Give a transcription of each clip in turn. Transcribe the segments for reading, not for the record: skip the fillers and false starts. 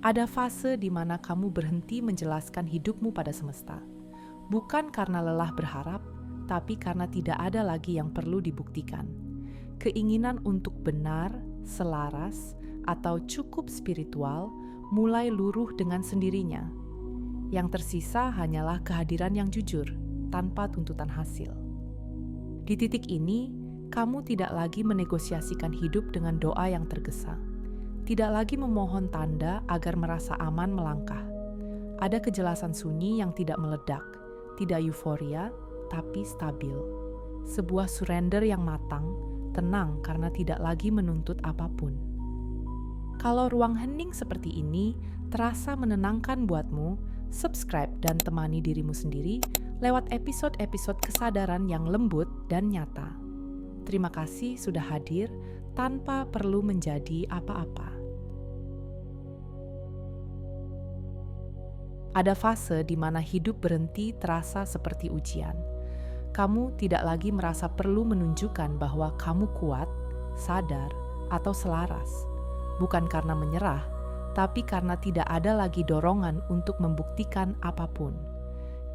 Ada fase di mana kamu berhenti menjelaskan hidupmu pada semesta. Bukan karena lelah berharap, tapi karena tidak ada lagi yang perlu dibuktikan. Keinginan untuk benar, selaras, atau cukup spiritual mulai luruh dengan sendirinya. Yang tersisa hanyalah kehadiran yang jujur, tanpa tuntutan hasil. Di titik ini, kamu tidak lagi menegosiasikan hidup dengan doa yang tergesa. Tidak lagi memohon tanda agar merasa aman melangkah. Ada kejelasan sunyi yang tidak meledak, tidak euforia, tapi stabil. Sebuah surrender yang matang, tenang karena tidak lagi menuntut apapun. Kalau ruang hening seperti ini terasa menenangkan buatmu, subscribe dan temani dirimu sendiri lewat episode-episode kesadaran yang lembut dan nyata. Terima kasih sudah hadir tanpa perlu menjadi apa-apa. Ada fase di mana hidup berhenti terasa seperti ujian. Kamu tidak lagi merasa perlu menunjukkan bahwa kamu kuat, sadar, atau selaras. Bukan karena menyerah, tapi karena tidak ada lagi dorongan untuk membuktikan apapun.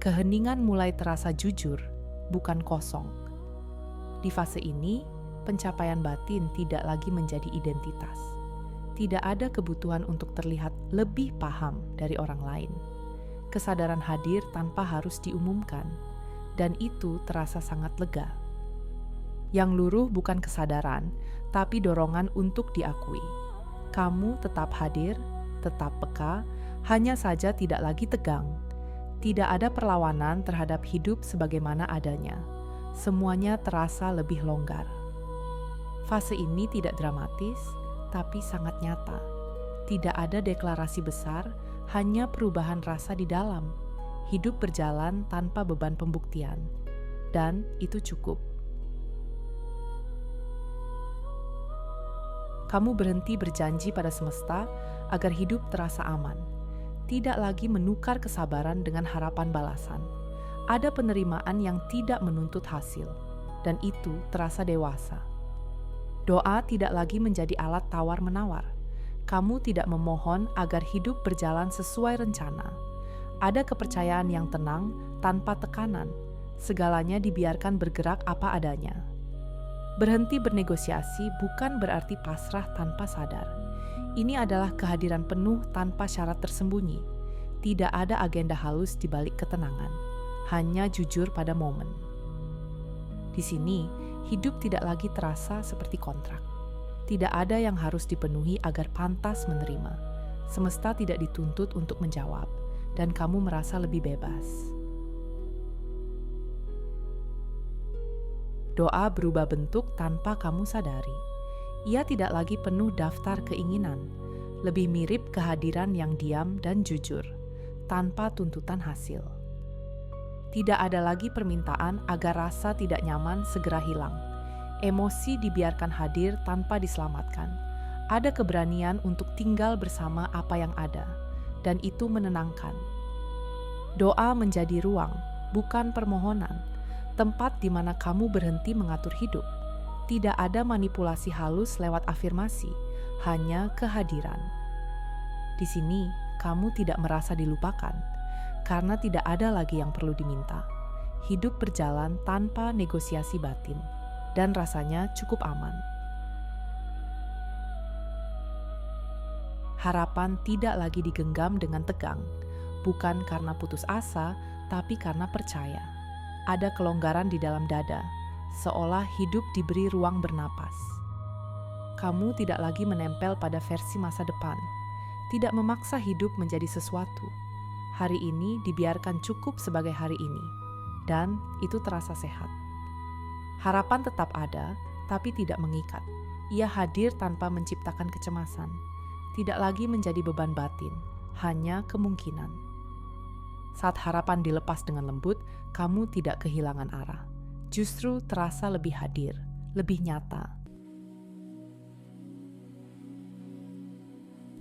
Keheningan mulai terasa jujur, bukan kosong. Di fase ini, pencapaian batin tidak lagi menjadi identitas. Tidak ada kebutuhan untuk terlihat lebih paham dari orang lain. Kesadaran hadir tanpa harus diumumkan, dan itu terasa sangat lega. Yang luruh bukan kesadaran, tapi dorongan untuk diakui. Kamu tetap hadir, tetap peka, hanya saja tidak lagi tegang. Tidak ada perlawanan terhadap hidup sebagaimana adanya. Semuanya terasa lebih longgar. Fase ini tidak dramatis, tapi sangat nyata. Tidak ada deklarasi besar, hanya perubahan rasa di dalam. Hidup berjalan tanpa beban pembuktian. Dan itu cukup. Kamu berhenti berjanji pada semesta agar hidup terasa aman. Tidak lagi menukar kesabaran dengan harapan balasan. Ada penerimaan yang tidak menuntut hasil. Dan itu terasa dewasa. Doa tidak lagi menjadi alat tawar-menawar. Kamu tidak memohon agar hidup berjalan sesuai rencana. Ada kepercayaan yang tenang tanpa tekanan. Segalanya dibiarkan bergerak apa adanya. Berhenti bernegosiasi bukan berarti pasrah tanpa sadar. Ini adalah kehadiran penuh tanpa syarat tersembunyi. Tidak ada agenda halus di balik ketenangan. Hanya jujur pada momen. Di sini, hidup tidak lagi terasa seperti kontrak. Tidak ada yang harus dipenuhi agar pantas menerima. Semesta tidak dituntut untuk menjawab, dan kamu merasa lebih bebas. Doa berubah bentuk tanpa kamu sadari. Ia tidak lagi penuh daftar keinginan, lebih mirip kehadiran yang diam dan jujur, tanpa tuntutan hasil. Tidak ada lagi permintaan agar rasa tidak nyaman segera hilang. Emosi dibiarkan hadir tanpa diselamatkan. Ada keberanian untuk tinggal bersama apa yang ada, dan itu menenangkan. Doa menjadi ruang, bukan permohonan, tempat di mana kamu berhenti mengatur hidup. Tidak ada manipulasi halus lewat afirmasi, hanya kehadiran. Di sini, kamu tidak merasa dilupakan, karena tidak ada lagi yang perlu diminta. Hidup berjalan tanpa negosiasi batin. Dan rasanya cukup aman. Harapan tidak lagi digenggam dengan tegang, bukan karena putus asa, tapi karena percaya. Ada kelonggaran di dalam dada, seolah hidup diberi ruang bernapas. Kamu tidak lagi menempel pada versi masa depan, tidak memaksa hidup menjadi sesuatu. Hari ini dibiarkan cukup sebagai hari ini, dan itu terasa sehat. Harapan tetap ada, tapi tidak mengikat. Ia hadir tanpa menciptakan kecemasan. Tidak lagi menjadi beban batin, hanya kemungkinan. Saat harapan dilepas dengan lembut, kamu tidak kehilangan arah. Justru terasa lebih hadir, lebih nyata.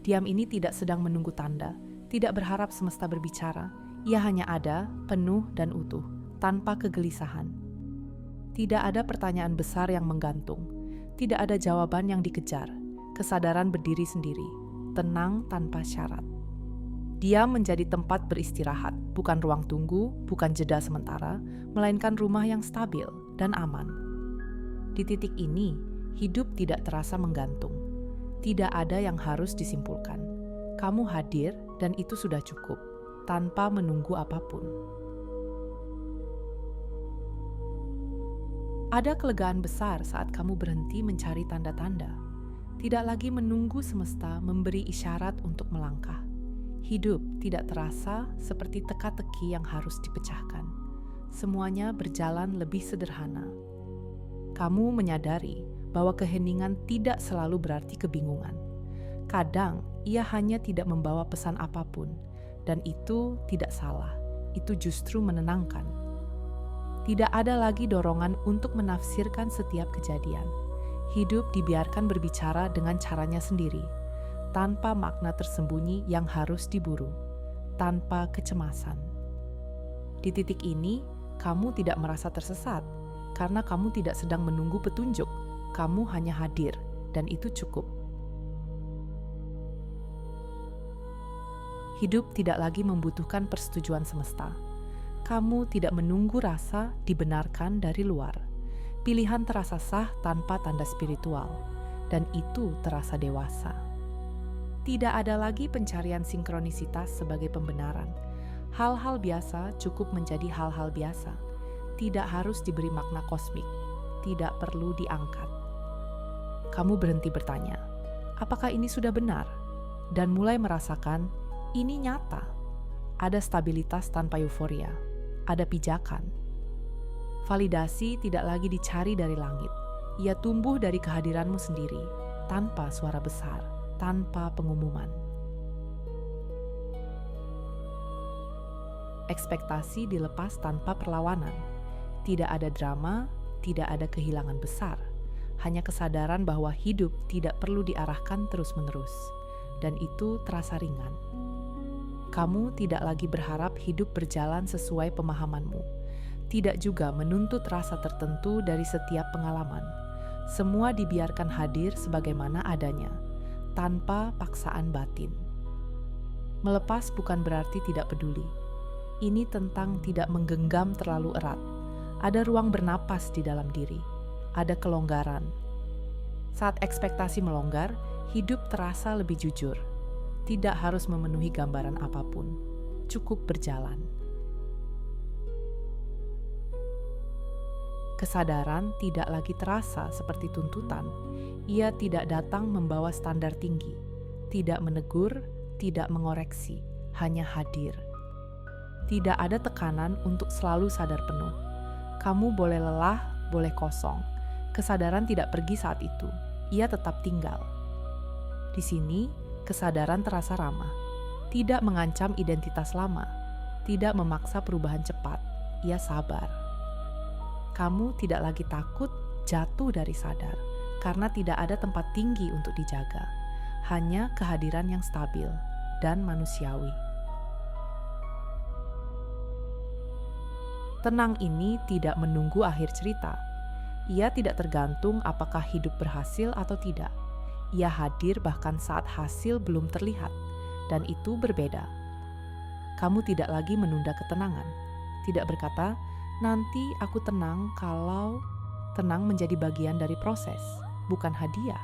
Diam ini tidak sedang menunggu tanda, tidak berharap semesta berbicara. Ia hanya ada, penuh dan utuh, tanpa kegelisahan. Tidak ada pertanyaan besar yang menggantung. Tidak ada jawaban yang dikejar. Kesadaran berdiri sendiri, tenang tanpa syarat. Dia menjadi tempat beristirahat, bukan ruang tunggu, bukan jeda sementara, melainkan rumah yang stabil dan aman. Di titik ini, hidup tidak terasa menggantung. Tidak ada yang harus disimpulkan. Kamu hadir dan itu sudah cukup, tanpa menunggu apapun. Ada kelegaan besar saat kamu berhenti mencari tanda-tanda. Tidak lagi menunggu semesta memberi isyarat untuk melangkah. Hidup tidak terasa seperti teka-teki yang harus dipecahkan. Semuanya berjalan lebih sederhana. Kamu menyadari bahwa keheningan tidak selalu berarti kebingungan. Kadang ia hanya tidak membawa pesan apapun, dan itu tidak salah. Itu justru menenangkan. Tidak ada lagi dorongan untuk menafsirkan setiap kejadian. Hidup dibiarkan berbicara dengan caranya sendiri, tanpa makna tersembunyi yang harus diburu, tanpa kecemasan. Di titik ini, kamu tidak merasa tersesat, karena kamu tidak sedang menunggu petunjuk. Kamu hanya hadir, dan itu cukup. Hidup tidak lagi membutuhkan persetujuan semesta. Kamu tidak menunggu rasa dibenarkan dari luar. Pilihan terasa sah tanpa tanda spiritual, dan itu terasa dewasa. Tidak ada lagi pencarian sinkronisitas sebagai pembenaran. Hal-hal biasa cukup menjadi hal-hal biasa. Tidak harus diberi makna kosmik. Tidak perlu diangkat. Kamu berhenti bertanya, apakah ini sudah benar? Dan mulai merasakan, ini nyata. Ada stabilitas tanpa euforia. Ada pijakan. Validasi tidak lagi dicari dari langit. Ia tumbuh dari kehadiranmu sendiri, tanpa suara besar, tanpa pengumuman. Ekspektasi dilepas tanpa perlawanan. Tidak ada drama, tidak ada kehilangan besar. Hanya kesadaran bahwa hidup tidak perlu diarahkan terus-menerus. Dan itu terasa ringan. Kamu tidak lagi berharap hidup berjalan sesuai pemahamanmu. Tidak juga menuntut rasa tertentu dari setiap pengalaman. Semua dibiarkan hadir sebagaimana adanya, tanpa paksaan batin. Melepas bukan berarti tidak peduli. Ini tentang tidak menggenggam terlalu erat. Ada ruang bernapas di dalam diri. Ada kelonggaran. Saat ekspektasi melonggar, hidup terasa lebih jujur. Tidak harus memenuhi gambaran apapun, cukup berjalan. Kesadaran tidak lagi terasa seperti tuntutan. Ia tidak datang membawa standar tinggi, tidak menegur, tidak mengoreksi, hanya hadir. Tidak ada tekanan untuk selalu sadar penuh. Kamu boleh lelah, boleh kosong. Kesadaran tidak pergi saat itu, ia tetap tinggal. Di sini, kesadaran terasa ramah, tidak mengancam identitas lama, tidak memaksa perubahan cepat, ia sabar. Kamu tidak lagi takut jatuh dari sadar, karena tidak ada tempat tinggi untuk dijaga, hanya kehadiran yang stabil dan manusiawi. Tenang ini tidak menunggu akhir cerita. Ia tidak tergantung apakah hidup berhasil atau tidak. Ia hadir bahkan saat hasil belum terlihat, dan itu berbeda. Kamu tidak lagi menunda ketenangan. Tidak berkata, nanti aku tenang kalau tenang menjadi bagian dari proses, bukan hadiah.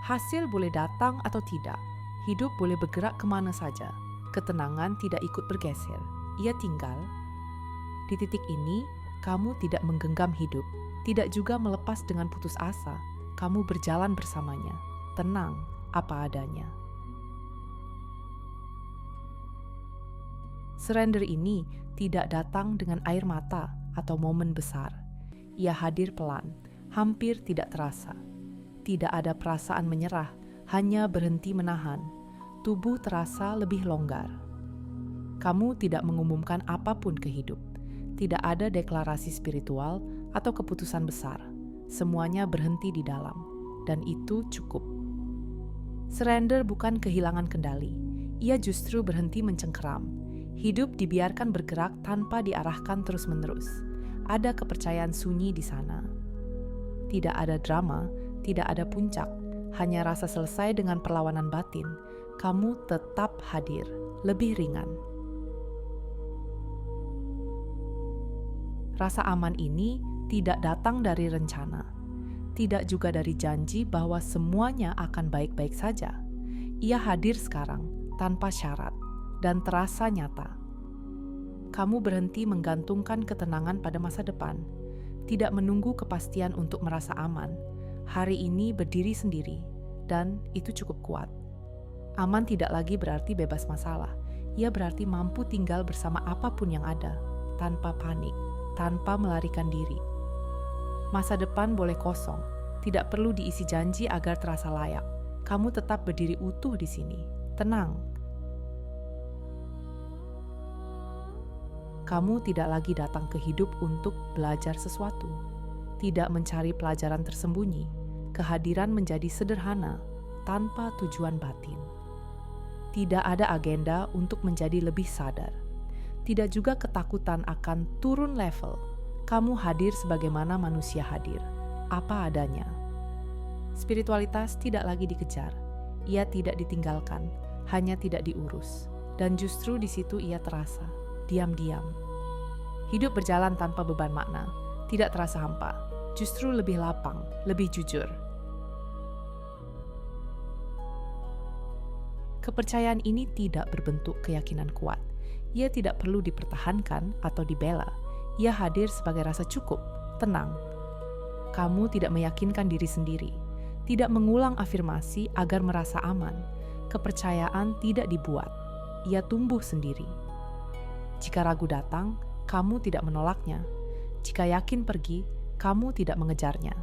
Hasil boleh datang atau tidak. Hidup boleh bergerak kemana saja. Ketenangan tidak ikut bergeser. Ia tinggal. Di titik ini, kamu tidak menggenggam hidup, tidak juga melepas dengan putus asa. Kamu berjalan bersamanya, tenang apa adanya. Surrender ini tidak datang dengan air mata atau momen besar. Ia hadir pelan, hampir tidak terasa. Tidak ada perasaan menyerah, hanya berhenti menahan. Tubuh terasa lebih longgar. Kamu tidak mengumumkan apapun ke hidup. Tidak ada deklarasi spiritual atau keputusan besar. Semuanya berhenti di dalam, dan itu cukup. Surrender bukan kehilangan kendali. Ia justru berhenti mencengkeram. Hidup dibiarkan bergerak tanpa diarahkan terus-menerus. Ada kepercayaan sunyi di sana. Tidak ada drama, tidak ada puncak, hanya rasa selesai dengan perlawanan batin, kamu tetap hadir, lebih ringan. Rasa aman ini tidak datang dari rencana, tidak juga dari janji bahwa semuanya akan baik-baik saja. Ia hadir sekarang, tanpa syarat, dan terasa nyata. Kamu berhenti menggantungkan ketenangan pada masa depan, tidak menunggu kepastian untuk merasa aman. Hari ini berdiri sendiri, dan itu cukup kuat. Aman tidak lagi berarti bebas masalah. Ia berarti mampu tinggal bersama apapun yang ada, tanpa panik, tanpa melarikan diri. Masa depan boleh kosong, tidak perlu diisi janji agar terasa layak. Kamu tetap berdiri utuh di sini, tenang. Kamu tidak lagi datang ke hidup untuk belajar sesuatu, tidak mencari pelajaran tersembunyi. Kehadiran menjadi sederhana, tanpa tujuan batin. Tidak ada agenda untuk menjadi lebih sadar. Tidak juga ketakutan akan turun level. Kamu hadir sebagaimana manusia hadir, apa adanya. Spiritualitas tidak lagi dikejar. Ia tidak ditinggalkan, hanya tidak diurus. Dan justru di situ ia terasa, diam-diam. Hidup berjalan tanpa beban makna, tidak terasa hampa, justru lebih lapang, lebih jujur. Kepercayaan ini tidak berbentuk keyakinan kuat. Ia tidak perlu dipertahankan atau dibela. Ia hadir sebagai rasa cukup, tenang. Kamu tidak meyakinkan diri sendiri, tidak mengulang afirmasi agar merasa aman. Kepercayaan tidak dibuat, ia tumbuh sendiri. Jika ragu datang, kamu tidak menolaknya. Jika yakin pergi, kamu tidak mengejarnya.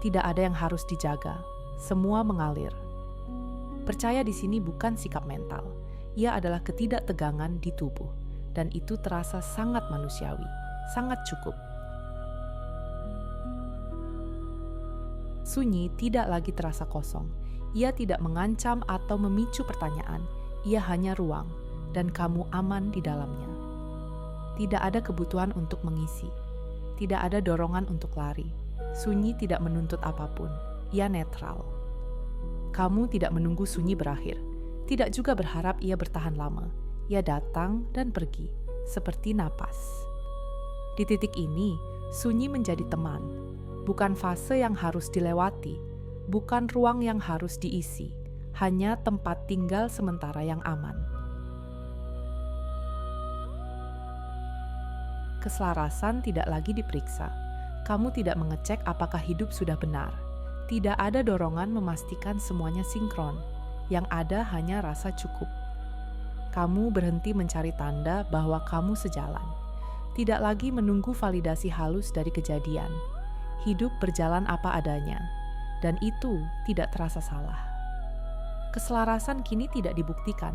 Tidak ada yang harus dijaga, semua mengalir. Percaya di sini bukan sikap mental, ia adalah ketidaktegangan di tubuh, dan itu terasa sangat manusiawi, sangat cukup. Sunyi tidak lagi terasa kosong, ia tidak mengancam atau memicu pertanyaan, ia hanya ruang, dan kamu aman di dalamnya. Tidak ada kebutuhan untuk mengisi, tidak ada dorongan untuk lari. Sunyi tidak menuntut apapun, ia netral. Kamu tidak menunggu sunyi berakhir, tidak juga berharap ia bertahan lama. Ia datang dan pergi, seperti napas. Di titik ini, sunyi menjadi teman, bukan fase yang harus dilewati, bukan ruang yang harus diisi, hanya tempat tinggal sementara yang aman. Keselarasan tidak lagi diperiksa. Kamu tidak mengecek apakah hidup sudah benar. Tidak ada dorongan memastikan semuanya sinkron. Yang ada hanya rasa cukup. Kamu berhenti mencari tanda bahwa kamu sejalan. Tidak lagi menunggu validasi halus dari kejadian. Hidup berjalan apa adanya. Dan itu tidak terasa salah. Keselarasan kini tidak dibuktikan.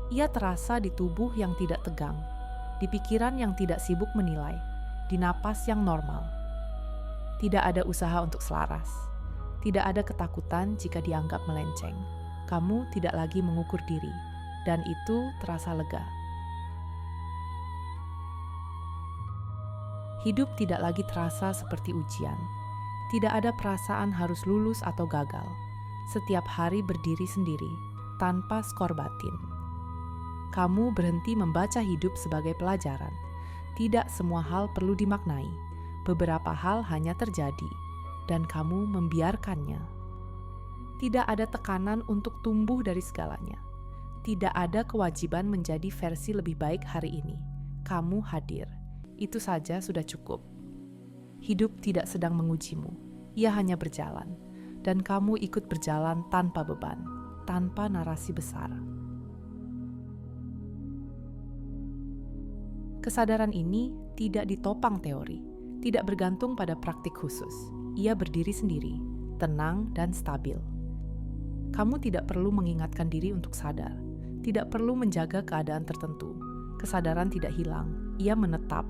Ia terasa di tubuh yang tidak tegang, di pikiran yang tidak sibuk menilai, di napas yang normal. Tidak ada usaha untuk selaras. Tidak ada ketakutan jika dianggap melenceng. Kamu tidak lagi mengukur diri, dan itu terasa lega. Hidup tidak lagi terasa seperti ujian. Tidak ada perasaan harus lulus atau gagal. Setiap hari berdiri sendiri, tanpa skor batin. Kamu berhenti membaca hidup sebagai pelajaran. Tidak semua hal perlu dimaknai. Beberapa hal hanya terjadi, dan kamu membiarkannya. Tidak ada tekanan untuk tumbuh dari segalanya. Tidak ada kewajiban menjadi versi lebih baik hari ini. Kamu hadir. Itu saja sudah cukup. Hidup tidak sedang mengujimu. Ia hanya berjalan. Dan kamu ikut berjalan tanpa beban, tanpa narasi besar. Kesadaran ini tidak ditopang teori, tidak bergantung pada praktik khusus. Ia berdiri sendiri, tenang dan stabil. Kamu tidak perlu mengingatkan diri untuk sadar, tidak perlu menjaga keadaan tertentu. Kesadaran tidak hilang, ia menetap.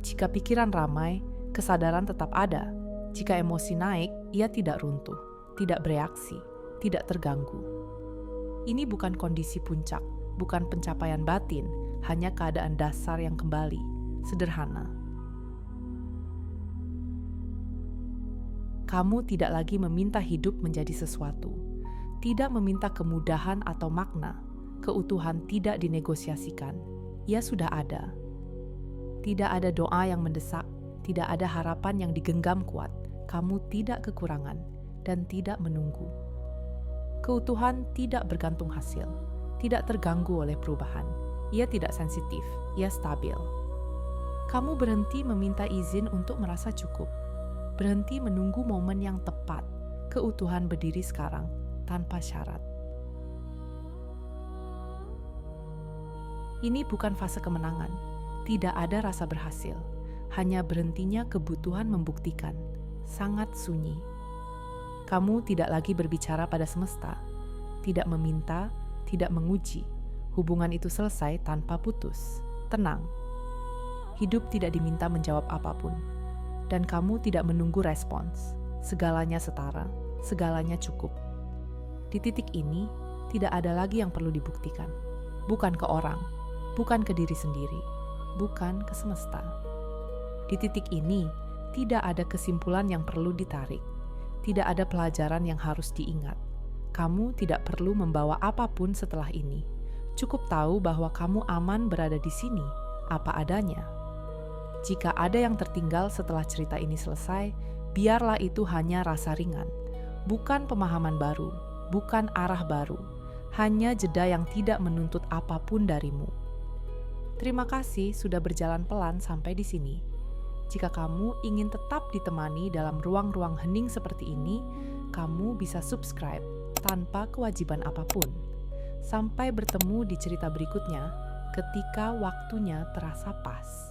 Jika pikiran ramai, kesadaran tetap ada. Jika emosi naik, ia tidak runtuh, tidak bereaksi, tidak terganggu. Ini bukan kondisi puncak, bukan pencapaian batin, hanya keadaan dasar yang kembali, sederhana. Kamu tidak lagi meminta hidup menjadi sesuatu, tidak meminta kemudahan atau makna. Keutuhan tidak dinegosiasikan, ia sudah ada. Tidak ada doa yang mendesak, tidak ada harapan yang digenggam kuat. Kamu tidak kekurangan dan tidak menunggu. Keutuhan tidak bergantung hasil, tidak terganggu oleh perubahan. Ia tidak sensitif, ia stabil. Kamu berhenti meminta izin untuk merasa cukup. Berhenti menunggu momen yang tepat. Keutuhan berdiri sekarang, tanpa syarat. Ini bukan fase kemenangan. Tidak ada rasa berhasil. Hanya berhentinya kebutuhan membuktikan. Sangat sunyi. Kamu tidak lagi berbicara pada semesta. Tidak meminta, tidak menguji. Hubungan itu selesai tanpa putus. Tenang. Hidup tidak diminta menjawab apapun. Dan kamu tidak menunggu respons. Segalanya setara, segalanya cukup. Di titik ini, tidak ada lagi yang perlu dibuktikan. Bukan ke orang, bukan ke diri sendiri, bukan ke semesta. Di titik ini, tidak ada kesimpulan yang perlu ditarik. Tidak ada pelajaran yang harus diingat. Kamu tidak perlu membawa apapun setelah ini. Cukup tahu bahwa kamu aman berada di sini, apa adanya. Jika ada yang tertinggal setelah cerita ini selesai, biarlah itu hanya rasa ringan. Bukan pemahaman baru, bukan arah baru. Hanya jeda yang tidak menuntut apapun darimu. Terima kasih sudah berjalan pelan sampai di sini. Jika kamu ingin tetap ditemani dalam ruang-ruang hening seperti ini, kamu bisa subscribe tanpa kewajiban apapun. Sampai bertemu di cerita berikutnya ketika waktunya terasa pas.